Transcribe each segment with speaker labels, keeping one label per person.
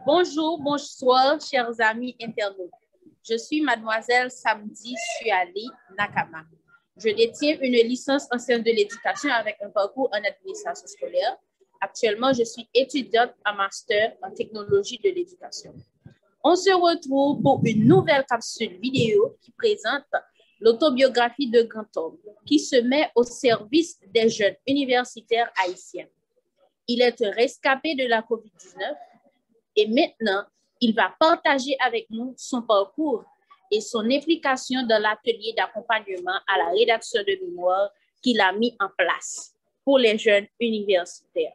Speaker 1: Bonjour, bonsoir, chers amis internautes. Je suis mademoiselle Samdi Suali Nakama. Je détiens une licence en sciences de l'éducation avec un parcours en administration scolaire. Actuellement, je suis étudiante en master en technologie de l'éducation. On se retrouve pour une nouvelle capsule vidéo qui présente l'autobiographie de grand homme qui se met au service des jeunes universitaires haïtiens. Il est un rescapé de la COVID-19 et maintenant, il va partager avec nous son parcours et son implication dans l'atelier d'accompagnement à la rédaction de mémoire qu'il a mis en place pour les jeunes universitaires.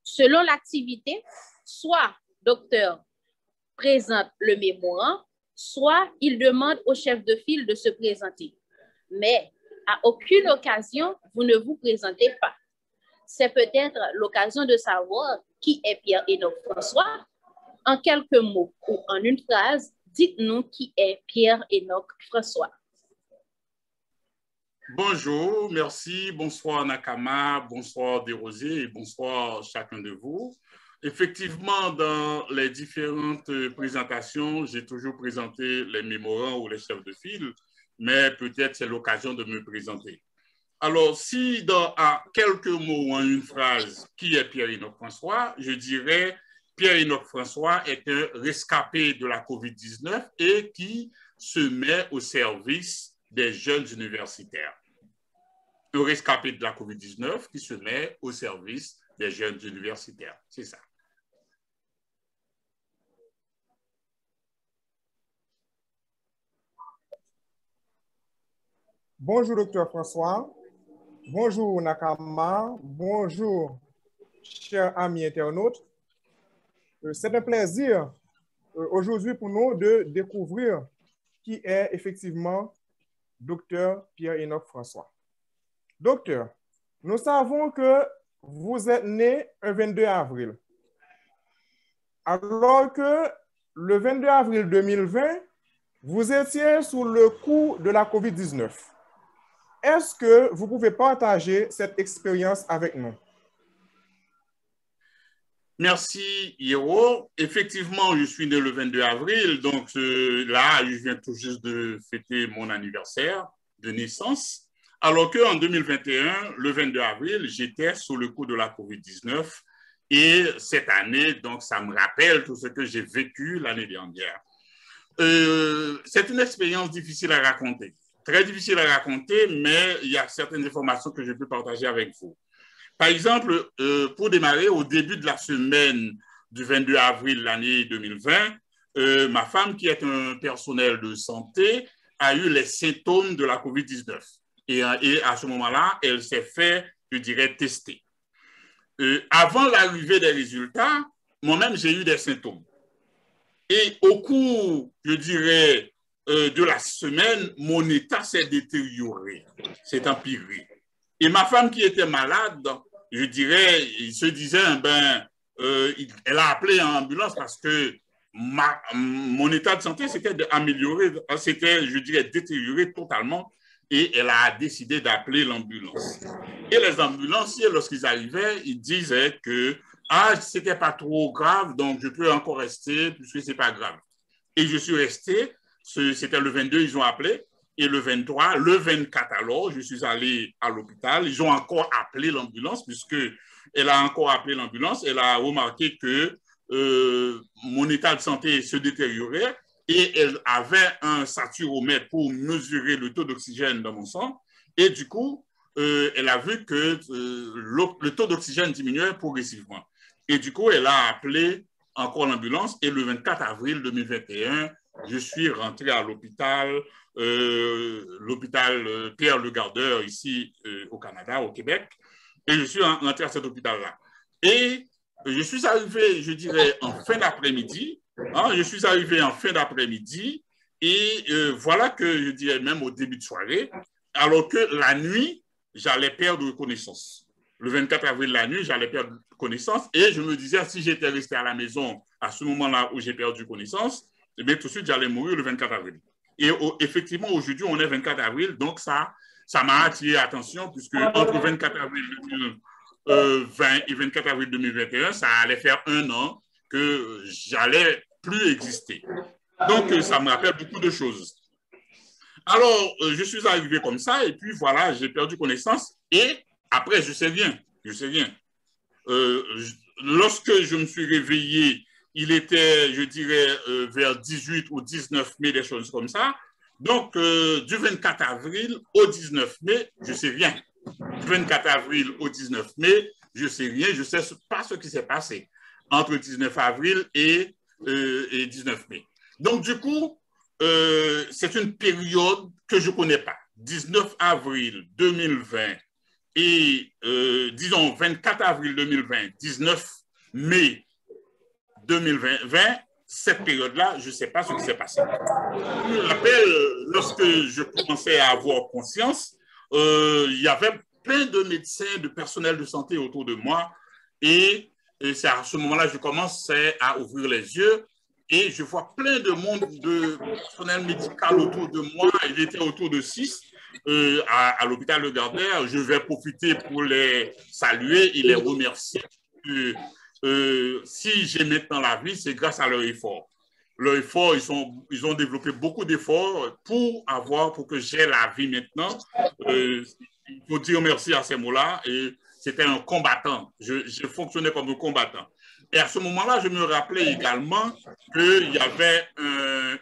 Speaker 1: Selon l'activité, soit docteur présente le mémoire, soit il demande au chef de file de se présenter. Mais à aucune occasion, vous ne vous présentez pas. C'est peut-être l'occasion de savoir qui est Pierre-Enoch François. En quelques mots ou en une phrase, dites-nous qui est Pierre-Enoch François.
Speaker 2: Bonjour, merci, bonsoir Nakama, bonsoir Desrosiers et bonsoir chacun de vous. Effectivement, dans les différentes présentations, j'ai toujours présenté les mémorants ou les chefs de file, mais peut-être c'est l'occasion de me présenter. Alors, si en quelques mots ou en une phrase, qui est Pierre-Enoch François, je dirais Pierre-Enoch François est un rescapé de la COVID-19 et qui se met au service des jeunes universitaires. Un rescapé de la COVID-19 qui se met au service des jeunes universitaires. C'est ça.
Speaker 3: Bonjour, docteur François. Bonjour, Nakama. Bonjour, chers amis internautes. C'est un plaisir aujourd'hui pour nous de découvrir qui est effectivement docteur Pierre-Enoch François. Docteur, nous savons que vous êtes né un 22 avril, alors que le 22 avril 2020, vous étiez sous le coup de la COVID-19. Est-ce que vous pouvez partager cette expérience avec nous?
Speaker 2: Merci, Hiro. Effectivement, je suis né le 22 avril, donc là, je viens tout juste de fêter mon anniversaire de naissance. Alors qu'en 2021, le 22 avril, j'étais sous le coup de la COVID-19 et cette année, donc ça me rappelle tout ce que j'ai vécu l'année dernière. C'est une expérience difficile à raconter, très difficile à raconter, mais il y a certaines informations que je peux partager avec vous. Par exemple, pour démarrer, au début de la semaine du 22 avril l'année 2020, ma femme, qui est un personnel de santé, a eu les symptômes de la COVID-19. Et à ce moment-là, elle s'est fait, je dirais, tester. Avant l'arrivée des résultats, moi-même, j'ai eu des symptômes. Et au cours, je dirais, de la semaine, mon état s'est détérioré, s'est empiré. Et ma femme qui était malade, je dirais, il se disait, elle a appelé en ambulance parce que mon état de santé s'était amélioré, s'était, je dirais, détérioré totalement. Et elle a décidé d'appeler l'ambulance. Et les ambulanciers, lorsqu'ils arrivaient, ils disaient que c'était pas trop grave, donc je peux encore rester puisque c'est pas grave. Et je suis resté, c'était le 22, ils ont appelé, et le 23, le 24 alors, je suis allé à l'hôpital, ils ont encore appelé l'ambulance, puisque elle a encore appelé l'ambulance, elle a remarqué que mon état de santé se détériorait, et elle avait un saturomètre pour mesurer le taux d'oxygène dans mon sang. Et du coup, elle a vu que le taux d'oxygène diminuait progressivement. Et du coup, elle a appelé encore l'ambulance. Et le 24 avril 2021, je suis rentré à l'hôpital, l'hôpital Pierre-Le-Gardeur, ici au Canada, au Québec. Et je suis rentré à cet hôpital-là. Et je suis arrivé, je dirais, en fin d'après-midi. Je suis arrivé en fin d'après-midi et voilà que je dirais même au début de soirée, alors que la nuit, j'allais perdre connaissance. Le 24 avril, la nuit, j'allais perdre connaissance et je me disais, si j'étais resté à la maison à ce moment-là où j'ai perdu connaissance, eh bien, tout de suite, j'allais mourir le 24 avril. Et effectivement, aujourd'hui, on est 24 avril, donc ça m'a attiré l'attention puisque entre 24 avril 2020 et 24 avril 2021, ça allait faire un an que j'allais plus exister. Donc, ça me rappelle beaucoup de choses. Alors, je suis arrivé comme ça, et puis voilà, j'ai perdu connaissance, et après, je sais rien. Lorsque je me suis réveillé, il était, je dirais, vers 18 ou 19 mai, des choses comme ça. Donc, du 24 avril au 19 mai, je ne sais rien. Du 24 avril au 19 mai, je ne sais rien, je ne sais pas ce qui s'est passé entre 19 avril et 19 mai. Donc, du coup, c'est une période que je ne connais pas. 19 avril 2020 et, disons, 24 avril 2020, 19 mai 2020, cette période-là, je ne sais pas ce qui s'est passé. Je me rappelle, lorsque je commençais à avoir conscience, il y avait plein de médecins, de personnel de santé autour de moi, et c'est à ce moment-là que je commençais à ouvrir les yeux, et je vois plein de monde, de personnel médical autour de moi. Il était autour de 6 à l'hôpital Le Gardeur. Je vais profiter pour les saluer et les remercier. Si j'ai maintenant la vie, c'est grâce à leur effort. Leur effort, ils ont développé beaucoup d'efforts pour que j'ai la vie maintenant. Il faut dire merci à ces mots-là. Et c'était un combattant. Je fonctionnais comme un combattant. Et à ce moment-là, je me rappelais également qu'il y avait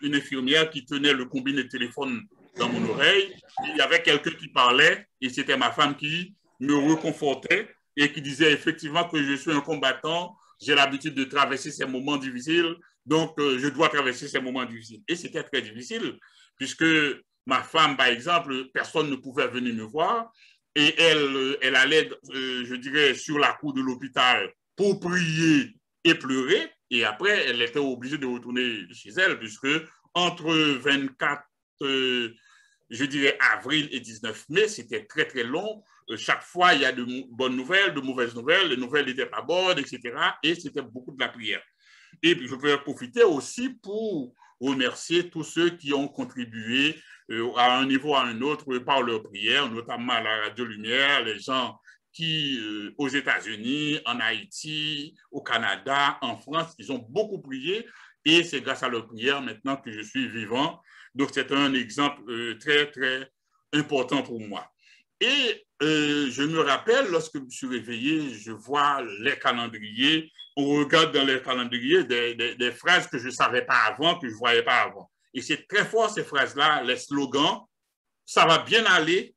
Speaker 2: une infirmière qui tenait le combiné de téléphone dans mon oreille. Il y avait quelqu'un qui parlait et c'était ma femme qui me réconfortait et qui disait effectivement que je suis un combattant, j'ai l'habitude de traverser ces moments difficiles, donc je dois traverser ces moments difficiles. Et c'était très difficile puisque ma femme, par exemple, personne ne pouvait venir me voir et elle allait, je dirais, sur la cour de l'hôpital pour prier et pleurer. Et après, elle était obligée de retourner chez elle, puisque entre 24, je dirais, avril et 19 mai, c'était très, très long. Chaque fois, il y a de bonnes nouvelles, de mauvaises nouvelles. Les nouvelles n'étaient pas bonnes, etc. Et c'était beaucoup de la prière. Et puis, je peux profiter aussi pour remercier tous ceux qui ont contribué à un niveau ou à un autre par leur prière, notamment à la Radio Lumière, les gens qui, aux États-Unis, en Haïti, au Canada, en France, ils ont beaucoup prié et c'est grâce à leur prière maintenant que je suis vivant. Donc, c'est un exemple très, très important pour moi. Et je me rappelle, lorsque je me suis réveillé, je vois les calendriers, on regarde dans les calendriers des phrases que je ne savais pas avant, que je ne voyais pas avant. Et c'est très fort, ces phrases-là, les slogans, ça va bien aller,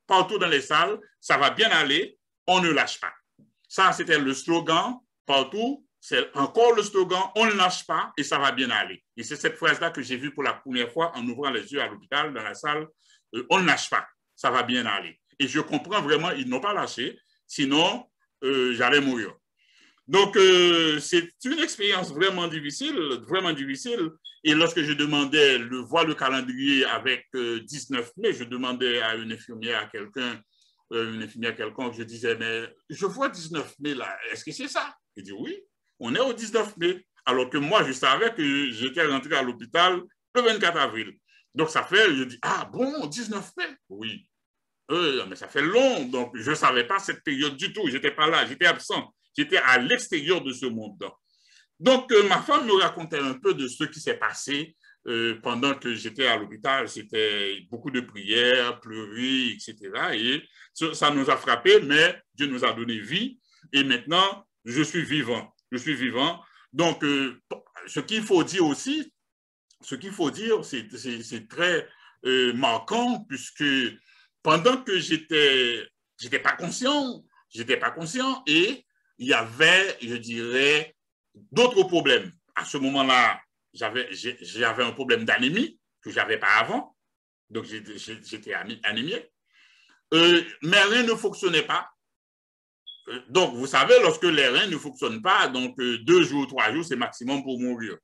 Speaker 2: partout dans les salles, ça va bien aller, on ne lâche pas. Ça, c'était le slogan partout, c'est encore le slogan, on ne lâche pas et ça va bien aller. Et c'est cette phrase-là que j'ai vue pour la première fois en ouvrant les yeux à l'hôpital, dans la salle, on ne lâche pas, ça va bien aller. Et je comprends vraiment, ils n'ont pas lâché, sinon j'allais mourir. Donc, c'est une expérience vraiment difficile, vraiment difficile. Et lorsque je demandais voir le calendrier avec 19 mai, je demandais à une infirmière, à quelqu'un, je disais, mais je vois 19 mai là, est-ce que c'est ça? Il dit oui, on est au 19 mai. Alors que moi, je savais que j'étais rentré à l'hôpital le 24 avril. Donc, ça fait, je dis, ah bon, 19 mai? Oui. Mais ça fait long, donc je ne savais pas cette période du tout. Je n'étais pas là, j'étais absent. J'étais à l'extérieur de ce monde. Donc, ma femme me racontait un peu de ce qui s'est passé pendant que j'étais à l'hôpital. C'était beaucoup de prières, pleurer, etc. Et ça nous a frappés, mais Dieu nous a donné vie. Et maintenant, je suis vivant. Je suis vivant. Donc, ce qu'il faut dire aussi, c'est très marquant, puisque pendant que j'étais pas conscient et il y avait, je dirais, d'autres problèmes. À ce moment-là, j'avais un problème d'anémie que je n'avais pas avant. Donc, j'étais anémié. Mes reins ne fonctionnaient pas. Donc, vous savez, lorsque les reins ne fonctionnent pas, donc 2 jours, 3 jours, c'est maximum pour mourir.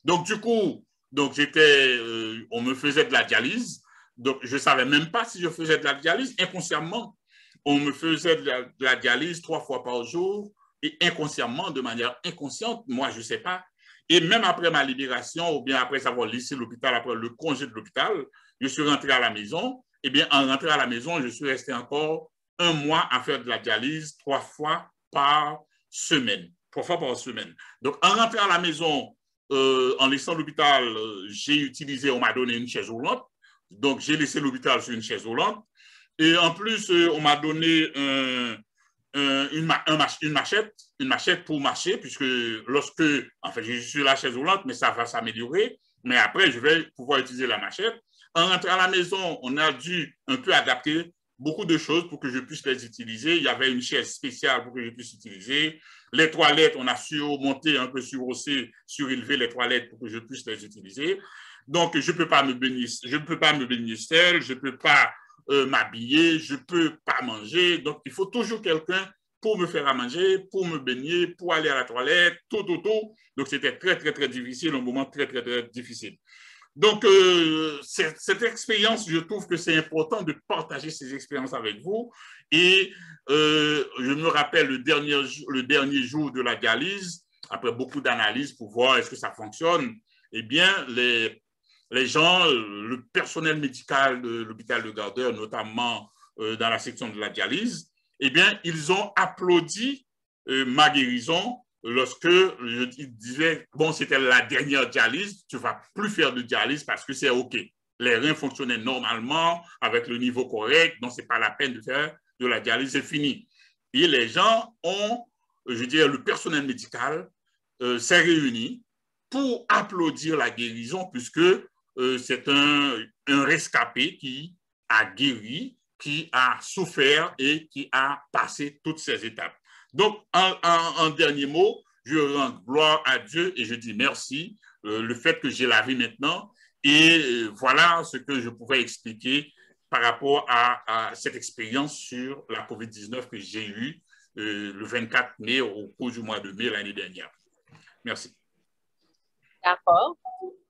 Speaker 2: Donc, du coup, on me faisait de la dialyse. Donc, je ne savais même pas si je faisais de la dialyse. Inconsciemment, on me faisait de la dialyse 3 fois par jour. Et inconsciemment, de manière inconsciente, moi, je ne sais pas. Et même après ma libération, ou bien après avoir laissé l'hôpital, après le congé de l'hôpital, je suis rentré à la maison. Eh bien, en rentrant à la maison, je suis resté encore 1 mois à faire de la dialyse 3 fois par semaine. fois par semaine. Donc, en rentrant à la maison, en laissant l'hôpital, j'ai utilisé, on m'a donné une chaise roulante. Donc, j'ai laissé l'hôpital sur une chaise roulante. Et en plus, on m'a donné une machette pour marcher, puisque lorsque, en fait, je suis sur la chaise roulante, mais ça va s'améliorer. Mais après, je vais pouvoir utiliser la machette. En rentrant à la maison, on a dû un peu adapter beaucoup de choses pour que je puisse les utiliser. Il y avait une chaise spéciale pour que je puisse utiliser. Les toilettes, on a surmonté, un peu surélevé les toilettes pour que je puisse les utiliser. Donc, je ne peux pas me baigner seul, je ne peux pas m'habiller, je ne peux pas manger. Donc, il faut toujours quelqu'un pour me faire à manger, pour me baigner, pour aller à la toilette, tout. Donc, c'était très, très, très difficile, un moment très, très, très difficile. Donc, cette expérience, je trouve que c'est important de partager ces expériences avec vous. Et je me rappelle le dernier jour de la dialyse, après beaucoup d'analyses pour voir est-ce que ça fonctionne, eh bien, les gens, le personnel médical de l'hôpital de Gardeur, notamment dans la section de la dialyse, eh bien, ils ont applaudi ma guérison lorsque je disais, bon, c'était la dernière dialyse, tu ne vas plus faire de dialyse parce que c'est OK. Les reins fonctionnaient normalement avec le niveau correct, donc ce n'est pas la peine de faire de la dialyse, c'est fini. Et les gens ont, je dirais, le personnel médical s'est réuni pour applaudir la guérison puisque c'est un rescapé qui a guéri, qui a souffert et qui a passé toutes ces étapes. Donc, en dernier mot, je rends gloire à Dieu et je dis merci, le fait que j'ai la vie maintenant. Et voilà ce que je pourrais expliquer par rapport à cette expérience sur la COVID-19 que j'ai eue le 24 mai au cours du mois de mai l'année dernière. Merci.
Speaker 1: D'accord.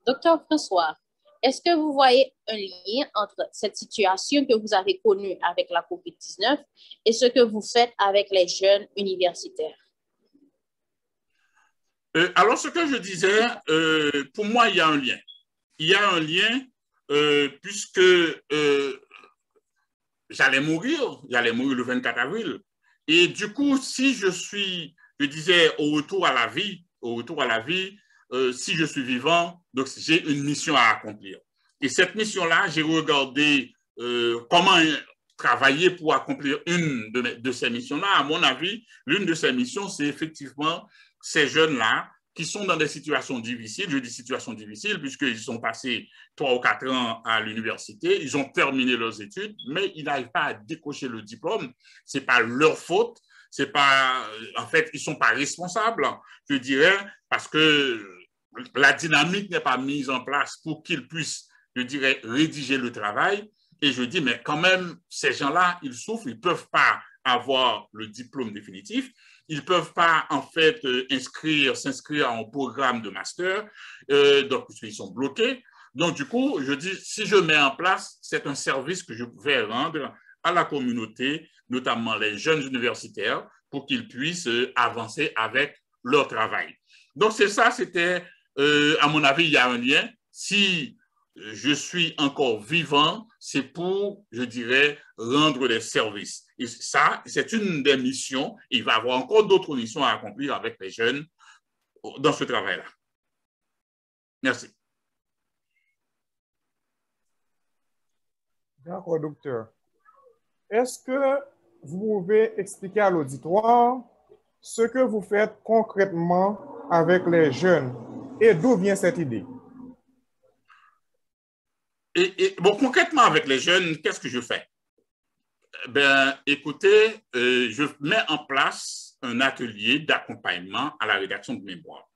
Speaker 1: Docteur François, est-ce que vous voyez un lien entre cette situation que vous avez connue avec la COVID-19 et ce que vous faites avec les jeunes universitaires?
Speaker 2: Alors, ce que je disais, pour moi, il y a un lien. Il y a un lien puisque j'allais mourir le 24 avril. Et du coup, si je disais, au retour à la vie, si je suis vivant, donc j'ai une mission à accomplir. Et cette mission-là, j'ai regardé comment travailler pour accomplir une de ces missions-là. À mon avis, l'une de ces missions, c'est effectivement ces jeunes-là qui sont dans des situations difficiles. Je dis situations difficiles puisqu'ils sont passés 3 ou 4 ans à l'université, ils ont terminé leurs études, mais ils n'arrivent pas à décocher le diplôme. Ce n'est pas leur faute. C'est pas, en fait, ils ne sont pas responsables, je dirais, parce que la dynamique n'est pas mise en place pour qu'ils puissent, je dirais, rédiger le travail. Et je dis, mais quand même, ces gens-là, ils souffrent, ils ne peuvent pas avoir le diplôme définitif. Ils ne peuvent pas, en fait, s'inscrire en programme de master, donc ils sont bloqués. Donc, du coup, je dis, si je mets en place, c'est un service que je vais rendre à la communauté, notamment les jeunes universitaires, pour qu'ils puissent avancer avec leur travail. Donc, c'est ça, c'était, à mon avis, il y a un lien. Si je suis encore vivant, c'est pour, je dirais, rendre des services. Et ça, c'est une des missions. Il va y avoir encore d'autres missions à accomplir avec les jeunes dans ce travail-là. Merci.
Speaker 3: D'accord, docteur. Est-ce que vous pouvez expliquer à l'auditoire ce que vous faites concrètement avec les jeunes et d'où vient cette idée?
Speaker 2: Bon, concrètement avec les jeunes, qu'est-ce que je fais? Ben, écoutez, je mets en place un atelier d'accompagnement à la rédaction de mémoire.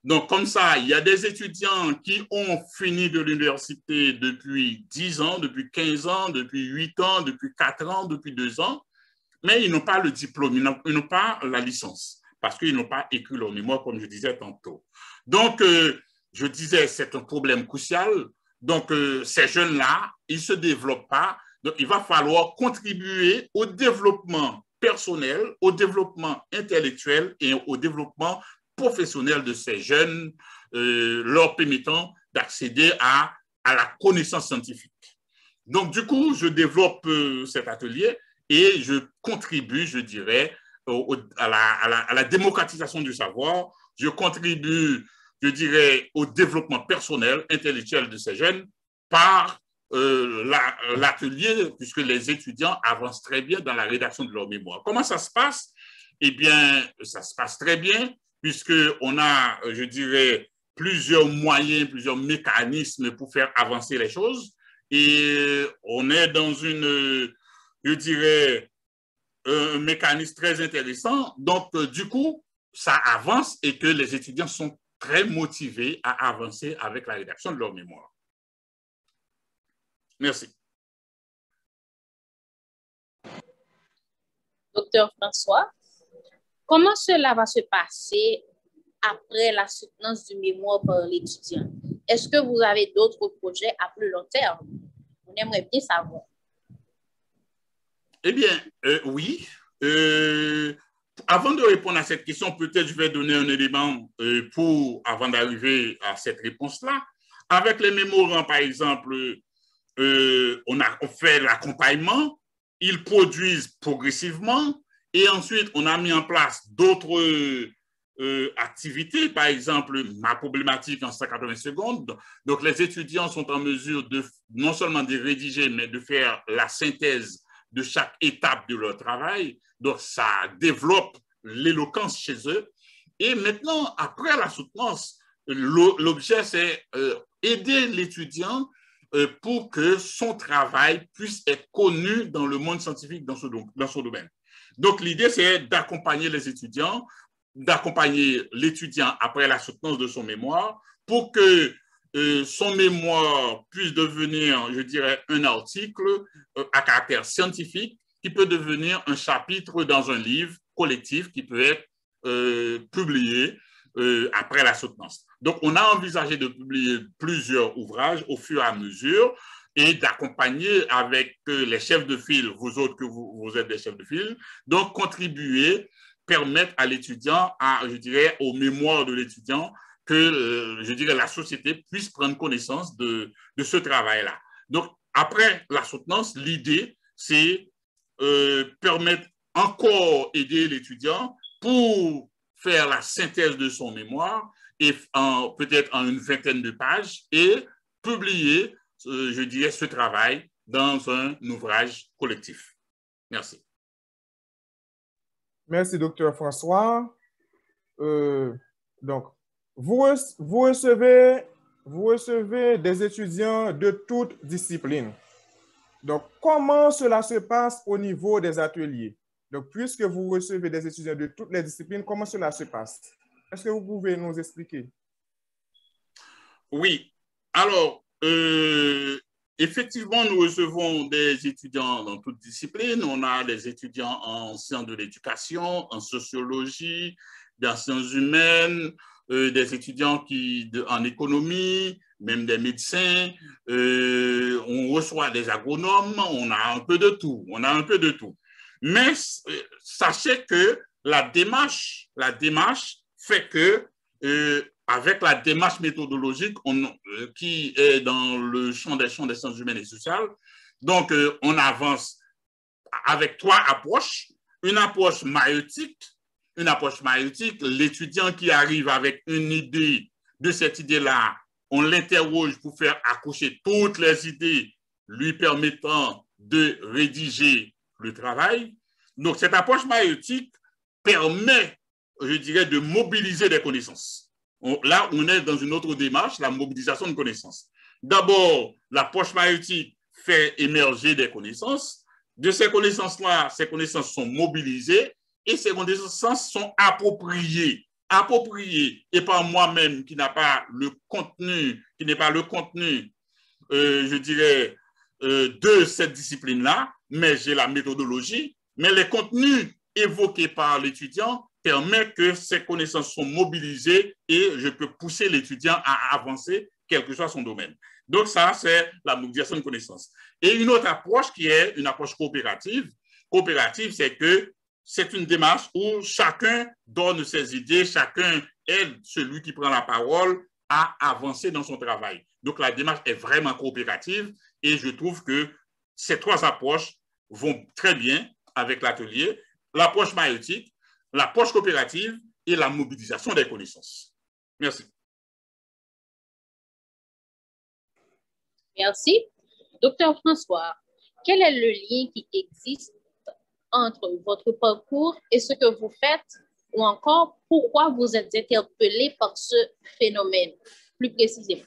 Speaker 2: Donc, comme ça, il y a des étudiants qui ont fini de l'université depuis 10 ans, depuis 15 ans, depuis 8 ans, depuis 4 ans, depuis 2 ans, mais ils n'ont pas le diplôme, ils n'ont pas la licence, parce qu'ils n'ont pas écrit leur mémoire, comme je disais tantôt. Donc, je disais, c'est un problème crucial. Donc, ces jeunes-là, ils ne se développent pas. Donc, il va falloir contribuer au développement personnel, au développement intellectuel et au développement professionnel de ces jeunes, leur permettant d'accéder à la connaissance scientifique. Donc, du coup, je développe cet atelier et je contribue, je dirais, à la démocratisation du savoir, je contribue, je dirais, au développement personnel, intellectuel de ces jeunes par l'atelier, puisque les étudiants avancent très bien dans la rédaction de leur mémoire. Comment ça se passe? Eh bien, ça se passe très bien, puisqu'on a, je dirais, plusieurs moyens, plusieurs mécanismes pour faire avancer les choses. Et on est dans une, je dirais, un mécanisme très intéressant. Donc, du coup, ça avance et que les étudiants sont très motivés à avancer avec la rédaction de leur mémoire. Merci.
Speaker 1: Docteur François, comment cela va se passer après la soutenance du mémoire par l'étudiant? Est-ce que vous avez d'autres projets à plus long terme? On aimerait bien savoir.
Speaker 2: Eh bien, oui. Avant de répondre à cette question, peut-être je vais donner un élément avant d'arriver à cette réponse-là. Avec les mémorants, par exemple, on fait l'accompagnement, ils produisent progressivement et ensuite on a mis en place d'autres activités, par exemple ma problématique en 180 secondes. Donc les étudiants sont en mesure de non seulement de rédiger, mais de faire la synthèse de chaque étape de leur travail. Donc ça développe l'éloquence chez eux. Et maintenant, après la soutenance, l'objet c'est aider l'étudiant pour que son travail puisse être connu dans le monde scientifique dans son domaine. Donc, l'idée, c'est d'accompagner les étudiants, d'accompagner l'étudiant après la soutenance de son mémoire pour que son mémoire puisse devenir, je dirais, un article à caractère scientifique qui peut devenir un chapitre dans un livre collectif qui peut être publié après la soutenance. Donc, on a envisagé de publier plusieurs ouvrages au fur et à mesure et d'accompagner avec les chefs de file, vous autres que vous êtes des chefs de file, donc contribuer, permettre à l'étudiant, je dirais, aux mémoires de l'étudiant, que, je dirais, la société puisse prendre connaissance de ce travail-là. Donc, après la soutenance, l'idée, c'est permettre encore aider l'étudiant pour faire la synthèse de son mémoire et peut-être en une vingtaine de pages et publier, je dirais, ce travail dans un ouvrage collectif. Merci.
Speaker 3: Merci, docteur François. Donc, vous recevez des étudiants de toutes disciplines. Donc, comment cela se passe au niveau des ateliers? Donc, puisque vous recevez des étudiants de toutes les disciplines, comment cela se passe? Est-ce que vous pouvez nous expliquer?
Speaker 2: Oui. Alors, effectivement, nous recevons des étudiants dans toutes disciplines. On a des étudiants en sciences de l'éducation, en sociologie, en sciences humaines, des étudiants en économie, même des médecins. On reçoit des agronomes, on a un peu de tout. On a un peu de tout. Mais sachez que la démarche fait que avec la démarche méthodologique qui est dans le champ des sciences humaines et sociales, donc on avance avec 3 approches. Une approche maïeutique, l'étudiant qui arrive avec une idée, de cette idée-là, on l'interroge pour faire accoucher toutes les idées lui permettant de rédiger le travail. Donc, cette approche maïeutique permet, je dirais, de mobiliser des connaissances. Là, on est dans une autre démarche, la mobilisation de connaissances. D'abord, l'approche maïeutique fait émerger des connaissances. De ces connaissances-là, ces connaissances sont mobilisées et ces connaissances sont appropriées et par moi-même qui n'a pas le contenu, je dirais, de cette discipline-là, mais j'ai la méthodologie, mais les contenus évoqués par l'étudiant permettent que ces connaissances sont mobilisées et je peux pousser l'étudiant à avancer, quel que soit son domaine. Donc ça, c'est la mobilisation de connaissances. Et une autre approche qui est une approche coopérative. Coopérative, c'est que c'est une démarche où chacun donne ses idées, chacun aide celui qui prend la parole à avancer dans son travail. Donc la démarche est vraiment coopérative et je trouve que ces 3 approches vont très bien avec l'atelier. L'approche maïeutique, l'approche coopérative et la mobilisation des connaissances. Merci.
Speaker 1: Merci. Docteur François, quel est le lien qui existe entre votre parcours et ce que vous faites, ou encore pourquoi vous êtes interpellé par ce phénomène, plus précisément?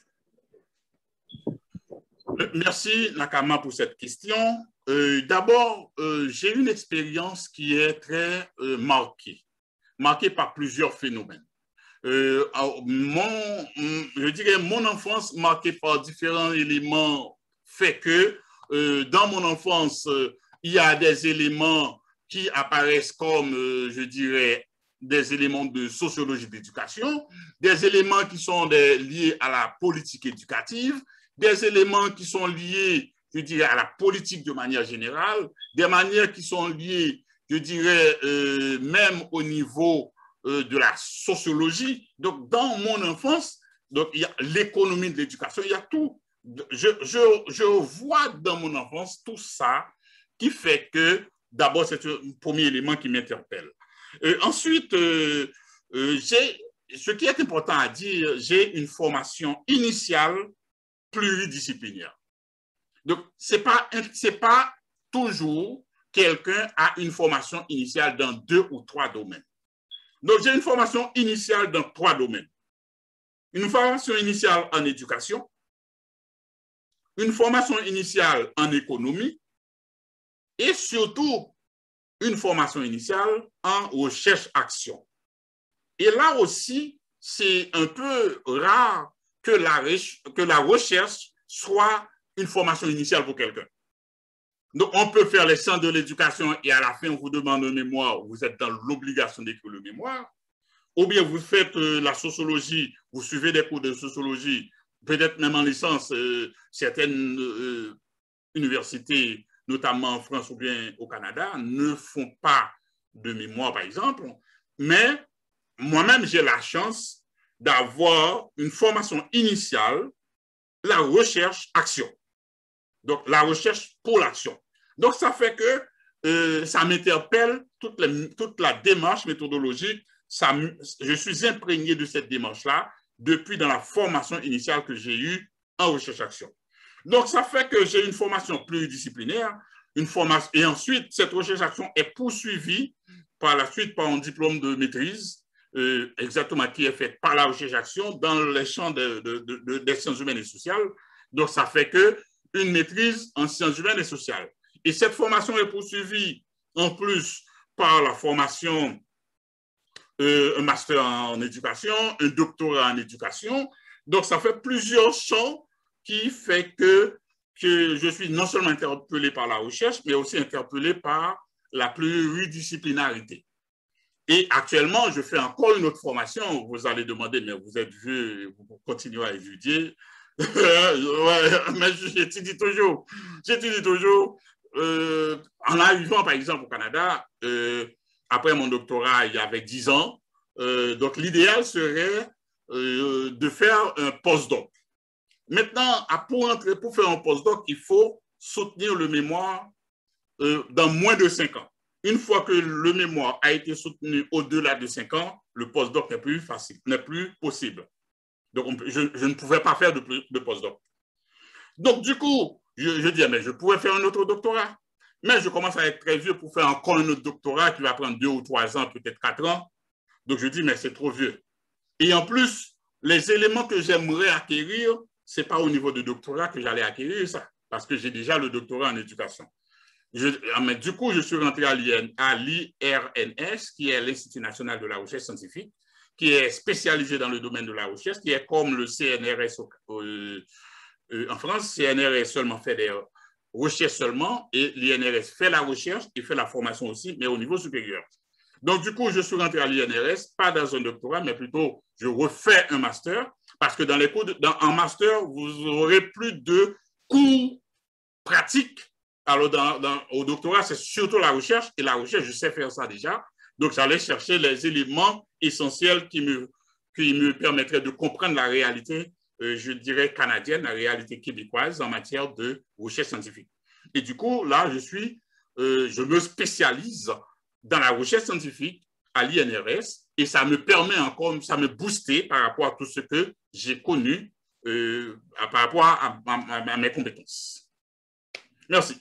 Speaker 2: Merci Nakama pour cette question. D'abord, j'ai une expérience qui est très marquée par plusieurs phénomènes. Je dirais mon enfance marquée par différents éléments fait que dans mon enfance, il y a des éléments qui apparaissent comme, je dirais, des éléments de sociologie d'éducation, des éléments qui sont liés à la politique éducative, des éléments qui sont liés, je dirais, à la politique de manière générale, des manières qui sont liées, je dirais, même au niveau de la sociologie. Donc, dans mon enfance, donc, il y a l'économie de l'éducation, il y a tout. Je vois dans mon enfance tout ça qui fait que, d'abord, c'est un premier élément qui m'interpelle. Ensuite, ce qui est important à dire, j'ai une formation initiale pluridisciplinaire. Donc, c'est pas toujours quelqu'un a une formation initiale dans 2 ou 3 domaines. Donc, j'ai une formation initiale dans 3 domaines. Une formation initiale en éducation, une formation initiale en économie et surtout une formation initiale en recherche-action. Et là aussi, c'est un peu rare que la recherche soit une formation initiale pour quelqu'un. Donc, on peut faire les sciences de l'éducation et à la fin, on vous demande un mémoire, vous êtes dans l'obligation d'écrire le mémoire. Ou bien vous faites la sociologie, vous suivez des cours de sociologie, peut-être même en licence, certaines universités, notamment en France ou bien au Canada, ne font pas de mémoire, par exemple. Mais moi-même, j'ai la chance d'avoir une formation initiale, la recherche-action. Donc, la recherche pour l'action. Donc, ça fait que ça m'interpelle toute la démarche méthodologique. Je suis imprégné de cette démarche-là depuis dans la formation initiale que j'ai eue en recherche-action. Donc, ça fait que j'ai une formation pluridisciplinaire, et ensuite, cette recherche-action est poursuivie par la suite par un diplôme de maîtrise, exactement, qui est fait par la recherche-action dans les champs des sciences humaines et sociales. Donc, ça fait que une maîtrise en sciences humaines et sociales. Et cette formation est poursuivie en plus par la formation, un master en éducation, un doctorat en éducation. Donc, ça fait plusieurs champs qui fait que je suis non seulement interpellé par la recherche, mais aussi interpellé par la pluridisciplinarité. Et actuellement, je fais encore une autre formation. Vous allez demander, mais vous êtes vieux, vous continuez à étudier. Mais j'étudie toujours. En arrivant, par exemple, au Canada, après mon doctorat, il y avait 10 ans. Donc, l'idéal serait de faire un postdoc. Maintenant, pour faire un postdoc, il faut soutenir le mémoire dans moins de 5 ans. Une fois que le mémoire a été soutenu au-delà de 5 ans, le postdoc n'est plus facile, n'est plus possible. Donc, je ne pouvais pas faire de postdoc. Donc, du coup, je dis, mais je pourrais faire un autre doctorat. Mais je commence à être très vieux pour faire encore un autre doctorat qui va prendre 2 ou 3 ans, peut-être 4 ans. Donc, je dis, mais c'est trop vieux. Et en plus, les éléments que j'aimerais acquérir, ce n'est pas au niveau de doctorat que j'allais acquérir ça, parce que j'ai déjà le doctorat en éducation. Mais du coup, je suis rentré à l'IRNS, qui est l'Institut national de la recherche scientifique, qui est spécialisé dans le domaine de la recherche, qui est comme le CNRS en France. CNRS seulement fait des recherches seulement, et l'INRS fait la recherche et fait la formation aussi, mais au niveau supérieur. Donc, du coup, je suis rentré à l'INRS, pas dans un doctorat, mais plutôt, je refais un master, parce que dans les cours en master, vous aurez plus de cours pratiques. Alors, au doctorat, c'est surtout la recherche, et la recherche, je sais faire ça déjà. Donc, j'allais chercher les éléments essentiels qui me permettraient de comprendre la réalité, je dirais, canadienne, la réalité québécoise en matière de recherche scientifique. Et du coup, là, je me spécialise dans la recherche scientifique à l'INRS et ça me permet encore, ça me booster par rapport à tout ce que j'ai connu par rapport à mes compétences. Merci.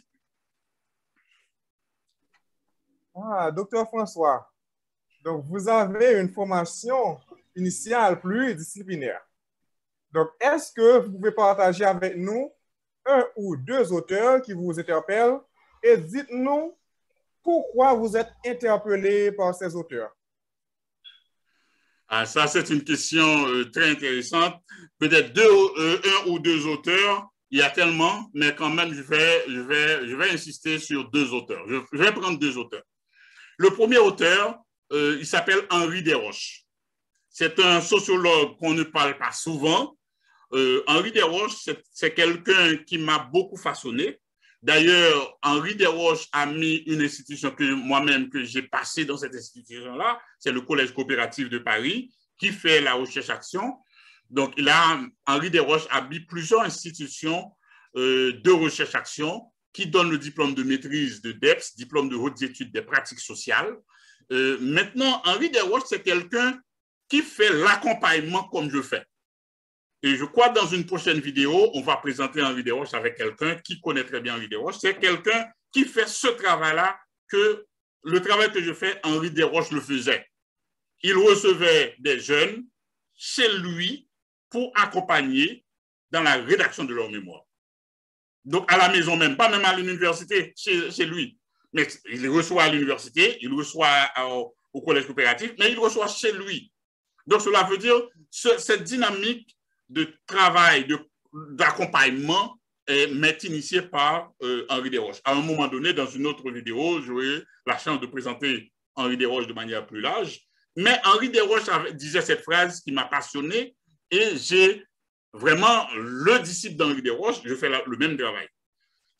Speaker 3: Ah, docteur François, donc vous avez une formation initiale pluridisciplinaire. Donc, est-ce que vous pouvez partager avec nous un ou deux auteurs qui vous interpellent et dites-nous pourquoi vous êtes interpellé par ces auteurs?
Speaker 2: Ah, ça, c'est une question très intéressante. Peut-être un ou deux auteurs, il y a tellement, mais quand même, je vais insister sur deux auteurs. Je vais prendre deux auteurs. Le premier auteur, il s'appelle Henri Desroches. C'est un sociologue qu'on ne parle pas souvent. Henri Desroches, c'est quelqu'un qui m'a beaucoup façonné. D'ailleurs, Henri Desroches a mis une institution que moi-même, que j'ai passée dans cette institution-là, c'est le Collège coopératif de Paris, qui fait la recherche-action. Donc, Henri Desroches a mis plusieurs institutions de recherche-action qui donnent le diplôme de maîtrise de DEPS, diplôme de hautes études des pratiques sociales. Maintenant, Henri Desroches, c'est quelqu'un qui fait l'accompagnement comme je fais. Et je crois que dans une prochaine vidéo, on va présenter Henri Desroches avec quelqu'un qui connaît très bien Henri Desroches. C'est quelqu'un qui fait ce travail-là, le travail que je fais, Henri Desroches le faisait. Il recevait des jeunes chez lui pour accompagner dans la rédaction de leur mémoire. Donc, à la maison même, pas même à l'université, chez lui. Mais il reçoit à l'université, il reçoit au collège coopératif, mais il reçoit chez lui. Donc, cela veut dire cette dynamique de travail, d'accompagnement m'est initiée par Henri Desroches. À un moment donné, dans une autre vidéo, j'aurai la chance de présenter Henri Desroches de manière plus large. Mais Henri Desroches disait cette phrase qui m'a passionné et j'ai vraiment le disciple d'Henri Desroches, je fais le même travail.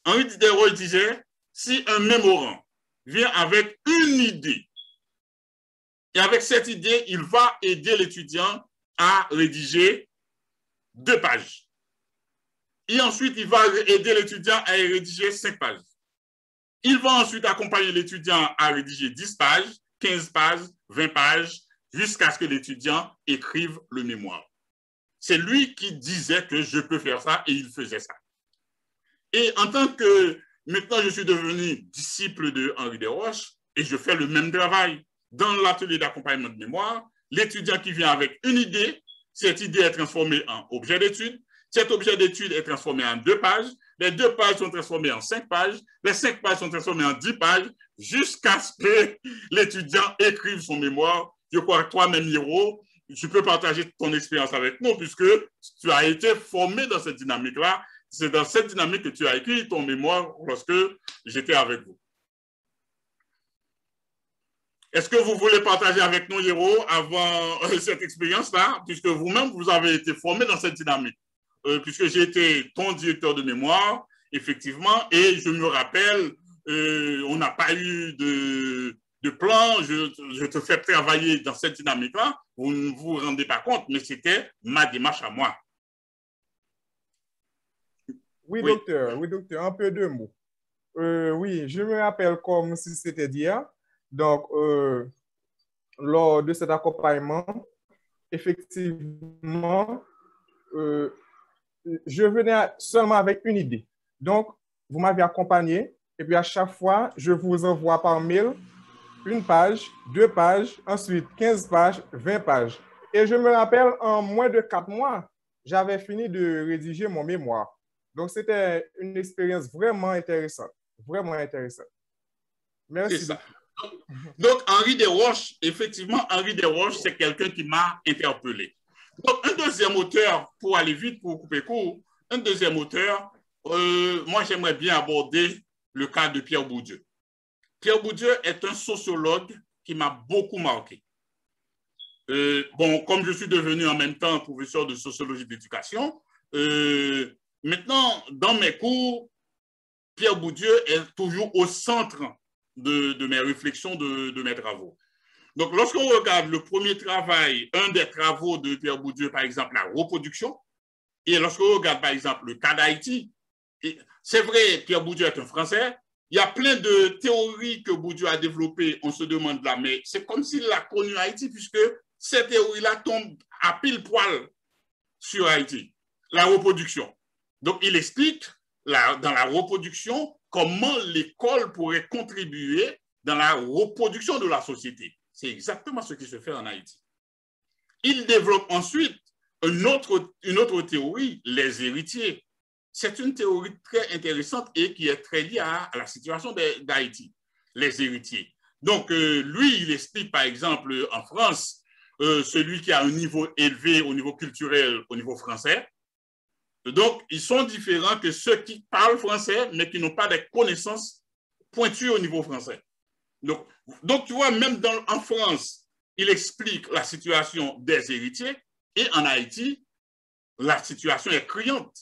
Speaker 2: Henri Desroches disait, si un mémorand vient avec une idée, et avec cette idée, il va aider l'étudiant à rédiger 2 pages. Et ensuite, il va aider l'étudiant à rédiger 5 pages. Il va ensuite accompagner l'étudiant à rédiger 10 pages, 15 pages, 20 pages, jusqu'à ce que l'étudiant écrive le mémoire. C'est lui qui disait que je peux faire ça et il faisait ça. Et en tant que, maintenant je suis devenu disciple de Henri Desroches et je fais le même travail. Dans l'atelier d'accompagnement de mémoire, l'étudiant qui vient avec une idée, cette idée est transformée en objet d'étude. Cet objet d'étude est transformé en 2 pages. Les 2 pages sont transformées en 5 pages. Les 5 pages sont transformées en 10 pages jusqu'à ce que l'étudiant écrive son mémoire. Je crois que toi-même, Hiro, tu peux partager ton expérience avec nous puisque tu as été formé dans cette dynamique-là. C'est dans cette dynamique que tu as écrit ton mémoire lorsque j'étais avec vous. Est-ce que vous voulez partager avec nous, Hiro, avant cette expérience-là, puisque vous-même, vous avez été formé dans cette dynamique, puisque j'ai été ton directeur de mémoire, effectivement, et je me rappelle, on n'a pas eu de plan, je te fais travailler dans cette dynamique-là, vous ne vous rendez pas compte, mais c'était ma démarche à moi.
Speaker 3: Oui, docteur, un peu de mots. Oui, je me rappelle comme si c'était d'hier. Donc, lors de cet accompagnement, effectivement, je venais seulement avec une idée. Donc, vous m'avez accompagné et puis à chaque fois, je vous envoie par mail 1 page, 2 pages, ensuite 15 pages, 20 pages. Et je me rappelle, en moins de 4 mois, j'avais fini de rédiger mon mémoire. Donc, c'était une expérience vraiment intéressante. Vraiment intéressante. Merci.
Speaker 2: C'est ça. Donc, Henri Desroches, effectivement, Henri Desroches, c'est quelqu'un qui m'a interpellé. Donc, un deuxième auteur, pour aller vite, pour couper court, un deuxième auteur, moi, j'aimerais bien aborder le cas de Pierre Bourdieu. Pierre Bourdieu est un sociologue qui m'a beaucoup marqué. Bon, comme je suis devenu en même temps professeur de sociologie d'éducation, maintenant, dans mes cours, Pierre Bourdieu est toujours au centre de mes réflexions, de mes travaux. Donc, lorsqu'on regarde le premier travail, un des travaux de Pierre Bourdieu, par exemple, la reproduction, et lorsqu'on regarde, par exemple, le cas d'Haïti, c'est vrai, Pierre Bourdieu est un Français, il y a plein de théories que Bourdieu a développées, on se demande là, mais c'est comme s'il a connu Haïti, puisque ces théories-là tombent à pile poil sur Haïti, la reproduction. Donc, il explique dans la reproduction comment l'école pourrait contribuer dans la reproduction de la société. C'est exactement ce qui se fait en Haïti. Il développe ensuite une autre théorie, les héritiers. C'est une théorie très intéressante et qui est très liée à la situation d'Haïti, les héritiers. Donc, lui, il explique, par exemple, en France, celui qui a un niveau élevé au niveau culturel, au niveau français. Donc, ils sont différents que ceux qui parlent français, mais qui n'ont pas des connaissances pointues au niveau français. Donc tu vois, même en France, il explique la situation des héritiers et en Haïti, la situation est criante.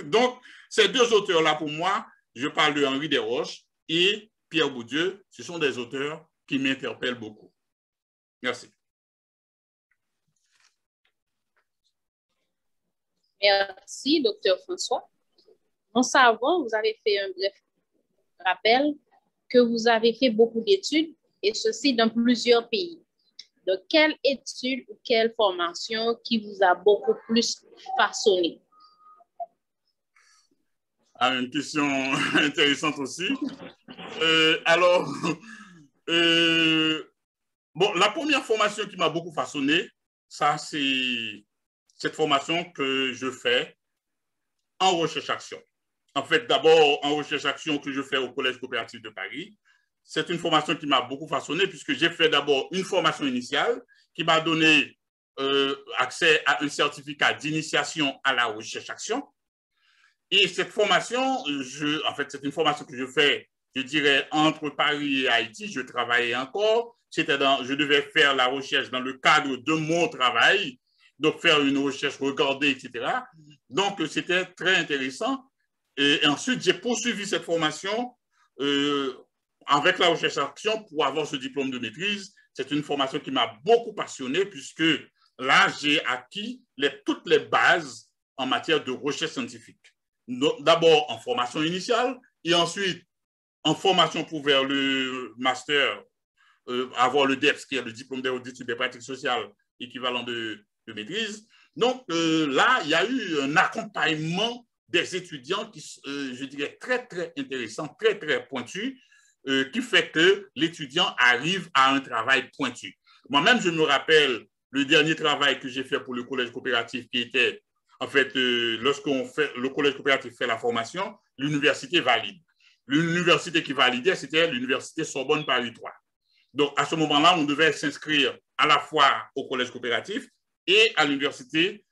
Speaker 2: Donc, ces deux auteurs-là, pour moi, je parle de Henri Desroches et Pierre Bourdieu, ce sont des auteurs qui m'interpellent beaucoup. Merci.
Speaker 1: Merci, Dr. François. Nous savons, vous avez fait un bref rappel, que vous avez fait beaucoup d'études, et ceci dans plusieurs pays. Donc, quelle étude ou quelle formation qui vous a beaucoup plus façonné?
Speaker 2: Une question intéressante aussi. Bon, la première formation qui m'a beaucoup façonné, ça, c'est cette formation que je fais en recherche-action. En fait, d'abord, en recherche-action que je fais au Collège coopératif de Paris, c'est une formation qui m'a beaucoup façonné puisque j'ai fait d'abord une formation initiale qui m'a donné accès à un certificat d'initiation à la recherche-action. Et cette formation, en fait, c'est une formation que je fais, je dirais, entre Paris et Haïti. Je travaillais encore. Je devais faire la recherche dans le cadre de mon travail, donc faire une recherche, regarder, etc. Donc, c'était très intéressant. Et ensuite, j'ai poursuivi cette formation avec la recherche-action pour avoir ce diplôme de maîtrise. C'est une formation qui m'a beaucoup passionné puisque là, j'ai acquis toutes les bases en matière de recherche scientifique. D'abord en formation initiale et ensuite en formation pour vers le master, avoir le DEPS, qui est le diplôme d'études des pratiques sociales, équivalent de maîtrise. Donc là, il y a eu un accompagnement des étudiants qui, je dirais, très, très intéressant, très, très pointu, qui fait que l'étudiant arrive à un travail pointu. Moi-même, je me rappelle le dernier travail que j'ai fait pour le collège coopératif qui était, en fait, le collège coopératif fait la formation, l'université valide. L'université qui validait, c'était l'université Sorbonne Paris 3. Donc, à ce moment-là, on devait s'inscrire à la fois au collège coopératif et à l'université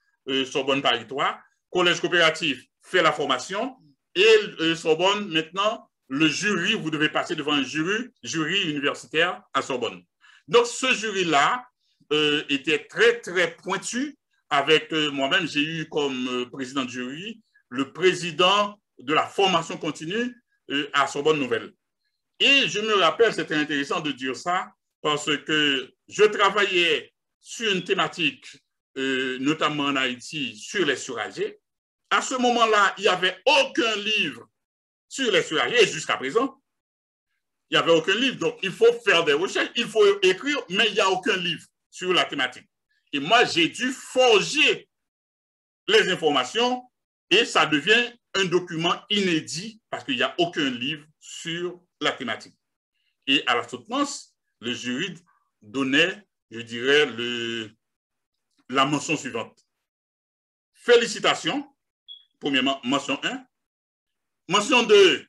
Speaker 2: Sorbonne Paris 3. Collège coopératif fait la formation et Sorbonne, maintenant, le jury, vous devez passer devant un jury universitaire à Sorbonne. Donc, ce jury-là était très, très pointu. Avec moi-même, j'ai eu comme président de jury le président de la formation continue à Sorbonne Nouvelle. Et je me rappelle, c'était intéressant de dire ça, parce que je travaillais sur une thématique, notamment en Haïti, sur les surâgés. À ce moment-là, il n'y avait aucun livre sur les surâgés, et jusqu'à présent, il n'y avait aucun livre. Donc, il faut faire des recherches, il faut écrire, mais il n'y a aucun livre sur la thématique. Et moi, j'ai dû forger les informations et ça devient un document inédit parce qu'il n'y a aucun livre sur la thématique. Et à la soutenance, le jury donnait, je dirais, la mention suivante. Félicitations, premièrement, mention 1. Mention 2,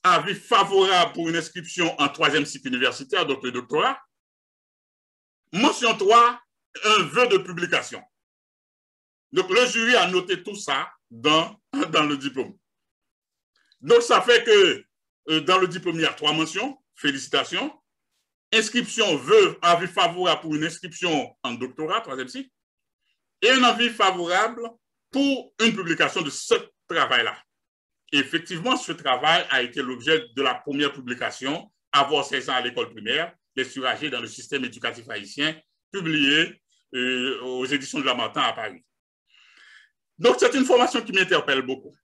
Speaker 2: avis favorable pour une inscription en 3e cycle universitaire, donc le doctorat. Mention 3, un vœu de publication. Donc, le jury a noté tout ça dans le diplôme. Donc, ça fait que dans le diplôme, il y a 3 mentions. Félicitations. Inscription, vœu, avis favorable pour une inscription en doctorat, 3e cycle. Et un avis favorable pour une publication de ce travail-là. Et effectivement, ce travail a été l'objet de la première publication, Avoir 16 ans à l'école primaire, les surâgés dans le système éducatif haïtien, publié aux éditions de Lamartine à Paris. Donc, c'est une formation qui m'interpelle beaucoup.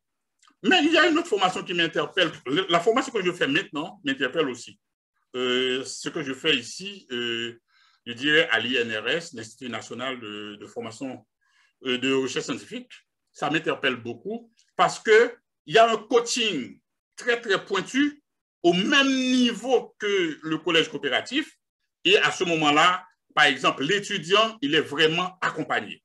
Speaker 2: Mais il y a une autre formation qui m'interpelle. La formation que je fais maintenant m'interpelle aussi. Ce que je fais ici, je dirais à l'INRS, l'Institut national de formation de recherche scientifique, ça m'interpelle beaucoup parce qu'il y a un coaching très, très pointu au même niveau que le collège coopératif. Et à ce moment-là, par exemple, l'étudiant, il est vraiment accompagné.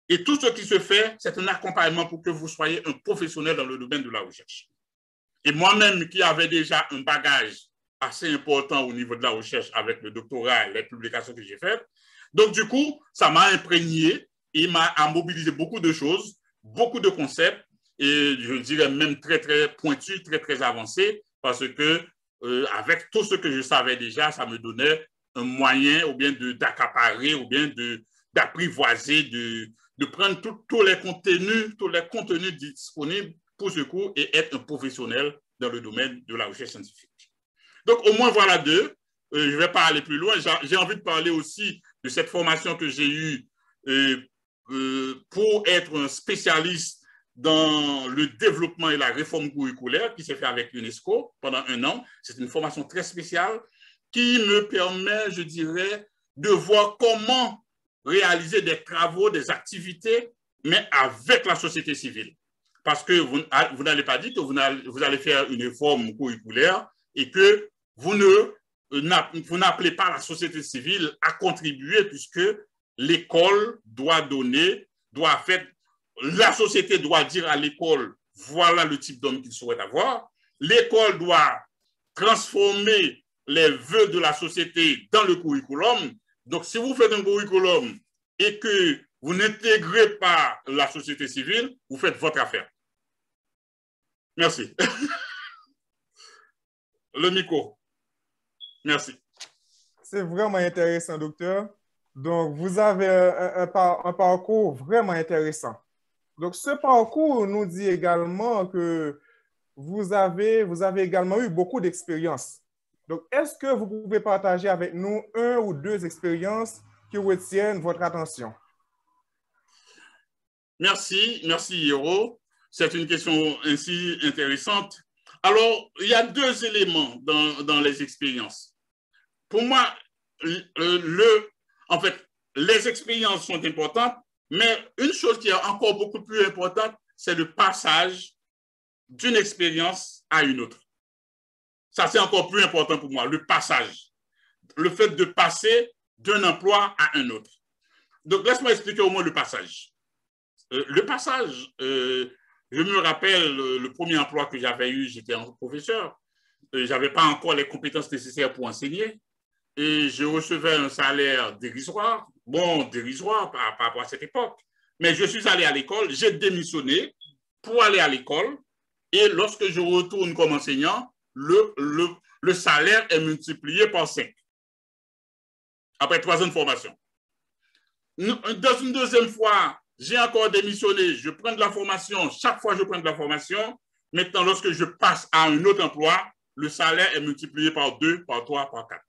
Speaker 2: Et tout ce qui se fait, c'est un accompagnement pour que vous soyez un professionnel dans le domaine de la recherche. Et moi-même, qui avais déjà un bagage assez important au niveau de la recherche avec le doctorat et les publications que j'ai faites, donc du coup, ça m'a imprégné et m'a mobilisé beaucoup de choses, beaucoup de concepts, et je dirais même très, très pointus, très, très avancés, parce que avec tout ce que je savais déjà, ça me donnait un moyen ou bien d'accaparer ou bien d'apprivoiser, de prendre tous les contenus disponibles pour ce cours et être un professionnel dans le domaine de la recherche scientifique. Donc, au moins, voilà deux. Je ne vais pas aller plus loin. J'ai envie de parler aussi de cette formation que j'ai eue pour être un spécialiste dans le développement et la réforme curriculaire qui s'est fait avec l'UNESCO pendant 1 an. C'est une formation très spéciale qui me permet, je dirais, de voir comment réaliser des travaux, des activités, mais avec la société civile. Parce que vous n'allez pas dire que vous allez faire une réforme curriculaire et que vous n'appelez pas la société civile à contribuer puisque l'école doit donner, la société doit dire à l'école, voilà le type d'homme qu'il souhaite avoir. L'école doit transformer les vœux de la société dans le curriculum. Donc, si vous faites un curriculum et que vous n'intégrez pas la société civile, vous faites votre affaire. Merci. Le micro. Merci.
Speaker 3: C'est vraiment intéressant, docteur. Donc, vous avez un parcours vraiment intéressant. Donc, ce parcours nous dit également que vous avez également eu beaucoup d'expériences. Donc, est-ce que vous pouvez partager avec nous 1 ou 2 expériences qui retiennent votre attention?
Speaker 2: Merci, Hiro. C'est une question ainsi intéressante. Alors, il y a 2 éléments dans les expériences. Pour moi, en fait, les expériences sont importantes, mais une chose qui est encore beaucoup plus importante, c'est le passage d'une expérience à une autre. Ça, c'est encore plus important pour moi, le passage. Le fait de passer d'un emploi à un autre. Donc, laisse-moi expliquer au moins le passage. Le passage, je me rappelle le premier emploi que j'avais eu, j'étais un professeur. Je n'avais pas encore les compétences nécessaires pour enseigner. Et je recevais un salaire dérisoire, dérisoire par rapport à cette époque. Mais je suis allé à l'école, j'ai démissionné pour aller à l'école. Et lorsque je retourne comme enseignant, le salaire est multiplié par 5. Après 3 ans de formation. Dans une deuxième fois, j'ai encore démissionné, je prends de la formation, chaque fois je prends de la formation. Maintenant, lorsque je passe à un autre emploi, le salaire est multiplié par 2, par 3, par 4.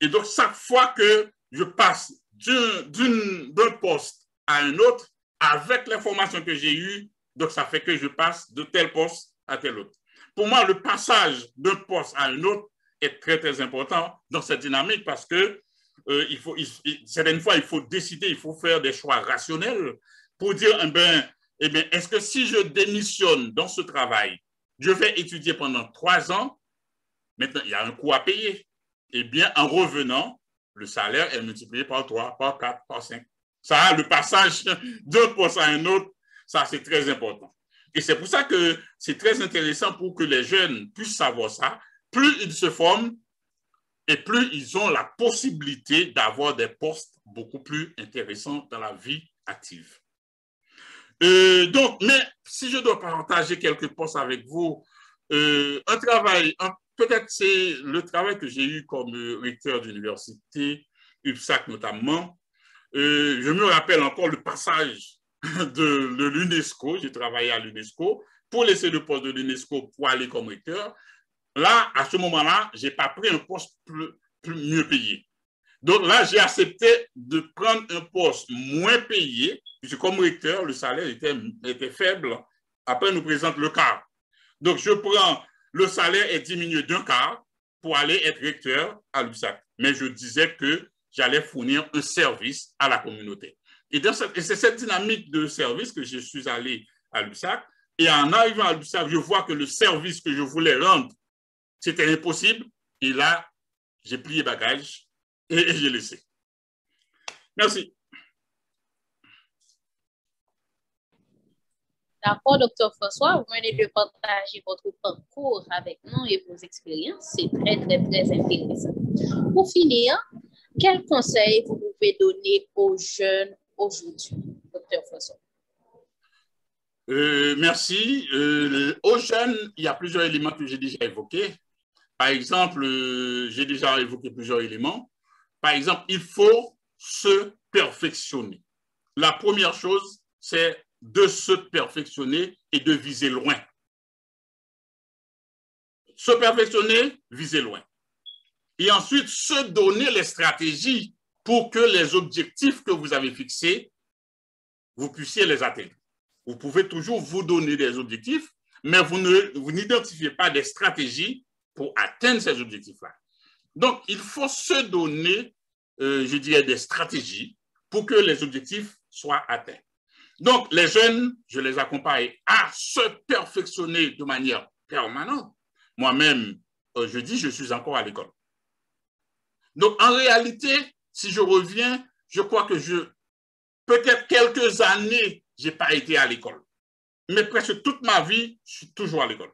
Speaker 2: Et donc, chaque fois que je passe d'un poste à un autre, avec l'information que j'ai eue, donc ça fait que je passe de tel poste à tel autre. Pour moi, le passage d'un poste à un autre est très, très important dans cette dynamique parce que certaines fois, il faut décider, il faut faire des choix rationnels pour dire, est-ce que si je démissionne dans ce travail, je vais étudier pendant 3 ans, maintenant, il y a un coût à payer. Eh bien, en revenant, le salaire est multiplié par 3, par 4, par 5. Ça, le passage d'un poste à un autre, ça, c'est très important. Et c'est pour ça que c'est très intéressant pour que les jeunes puissent savoir ça. Plus ils se forment et plus ils ont la possibilité d'avoir des postes beaucoup plus intéressants dans la vie active. Donc, mais si je dois partager quelques postes avec vous, un travail, peut-être c'est le travail que j'ai eu comme recteur d'université, UPSAC notamment. Je me rappelle encore le passage de l'UNESCO. J'ai travaillé à l'UNESCO pour laisser le poste de l'UNESCO pour aller comme recteur. Là, à ce moment-là, je n'ai pas pris un poste mieux payé. Donc là, j'ai accepté de prendre un poste moins payé, puisque comme recteur, le salaire était faible après nous présente le quart. Donc, je prends, le salaire est diminué d'un quart pour aller être recteur à l'UPSAC. Mais je disais que j'allais fournir un service à la communauté. Et c'est cette dynamique de service que je suis allé à l'UPSAC. Et en arrivant à l'UPSAC, je vois que le service que je voulais rendre, c'était impossible. Et là, j'ai plié bagage et j'ai laissé. Merci.
Speaker 1: D'accord, Dr. François, vous venez de partager votre parcours avec nous et vos expériences. C'est très, très, très intéressant. Pour finir, quels conseils vous pouvez donner aux jeunes aujourd'hui, Dr. François?
Speaker 2: Merci. Aux jeunes, il y a plusieurs éléments que j'ai déjà évoqués. Par exemple, j'ai déjà évoqué plusieurs éléments. Par exemple, il faut se perfectionner. La première chose, c'est de se perfectionner et de viser loin. Se perfectionner, viser loin. Et ensuite, se donner les stratégies pour que les objectifs que vous avez fixés, vous puissiez les atteindre. Vous pouvez toujours vous donner des objectifs, mais vous n'identifiez pas des stratégies pour atteindre ces objectifs-là. Donc, il faut se donner, je dirais, des stratégies pour que les objectifs soient atteints. Donc, les jeunes, je les accompagne à se perfectionner de manière permanente. Moi-même, je dis, je suis encore à l'école. Donc, en réalité, si je reviens, je crois que peut-être quelques années, je n'ai pas été à l'école. Mais presque toute ma vie, je suis toujours à l'école.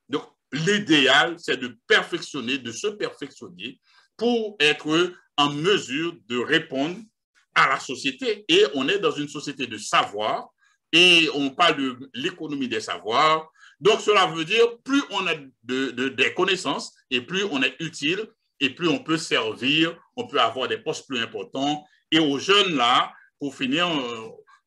Speaker 2: Donc, l'idéal, c'est de perfectionner, de se perfectionner pour être en mesure de répondre à la société. Et on est dans une société de savoir et on parle de l'économie des savoirs. Donc, cela veut dire plus on a des connaissances et plus on est utile et plus on peut servir, on peut avoir des postes plus importants. Et aux jeunes là, pour finir,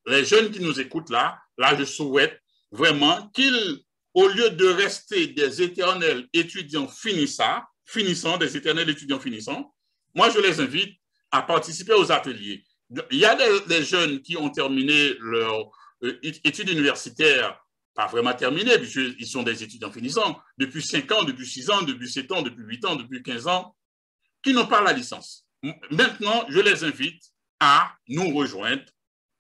Speaker 2: les jeunes qui nous écoutent là, je souhaite vraiment qu'ils, au lieu de rester des éternels étudiants finissants, des éternels étudiants finissants, moi je les invite à participer aux ateliers. Il y a des jeunes qui ont terminé leur études universitaires, pas vraiment terminées, puisqu'ils sont des étudiants finissants, depuis 5 ans, depuis 6 ans, depuis 7 ans, depuis 8 ans, depuis 15 ans, qui n'ont pas la licence. Maintenant, je les invite à nous rejoindre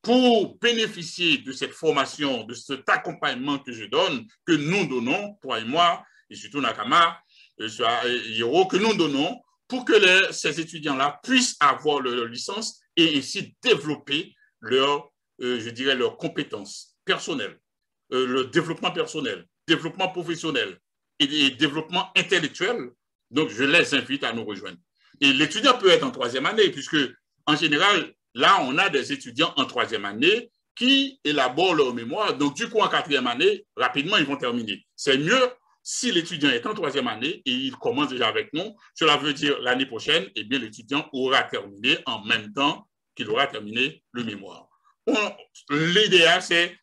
Speaker 2: pour bénéficier de cette formation, de cet accompagnement que je donne, que nous donnons, toi et moi, et surtout Nakama, Yero, que nous donnons pour que ces étudiants-là puissent avoir leur licence et ainsi développer leurs compétences personnelles, le développement personnel, développement professionnel et développement intellectuel. Donc, je les invite à nous rejoindre. Et l'étudiant peut être en 3e année, puisque, en général, là, on a des étudiants en 3e année qui élaborent leur mémoire. Donc, du coup, en 4e année, rapidement, ils vont terminer. C'est mieux si l'étudiant est en 3e année et il commence déjà avec nous. Cela veut dire l'année prochaine, eh bien, l'étudiant aura terminé en même temps qu'il aura terminé le mémoire. L'idéal, c'est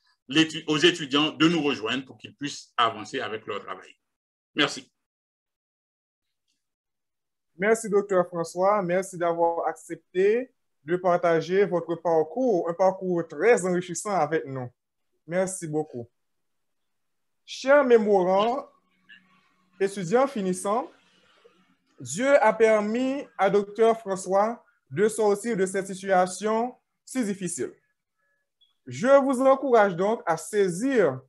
Speaker 2: aux étudiants de nous rejoindre pour qu'ils puissent avancer avec leur travail. Merci.
Speaker 3: Merci, Dr. François. Merci d'avoir accepté de partager votre parcours, un parcours très enrichissant avec nous. Merci beaucoup. Chers mémorants, étudiants finissants, Dieu a permis à Dr. François de sortir de cette situation si difficile. Je vous encourage donc à saisir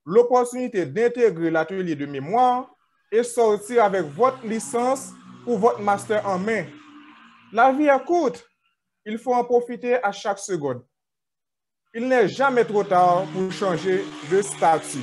Speaker 3: l'opportunité d'intégrer l'atelier de mémoire et sortir avec votre licence ou votre master en main. La vie est courte, il faut en profiter à chaque seconde. Il n'est jamais trop tard pour changer de statut.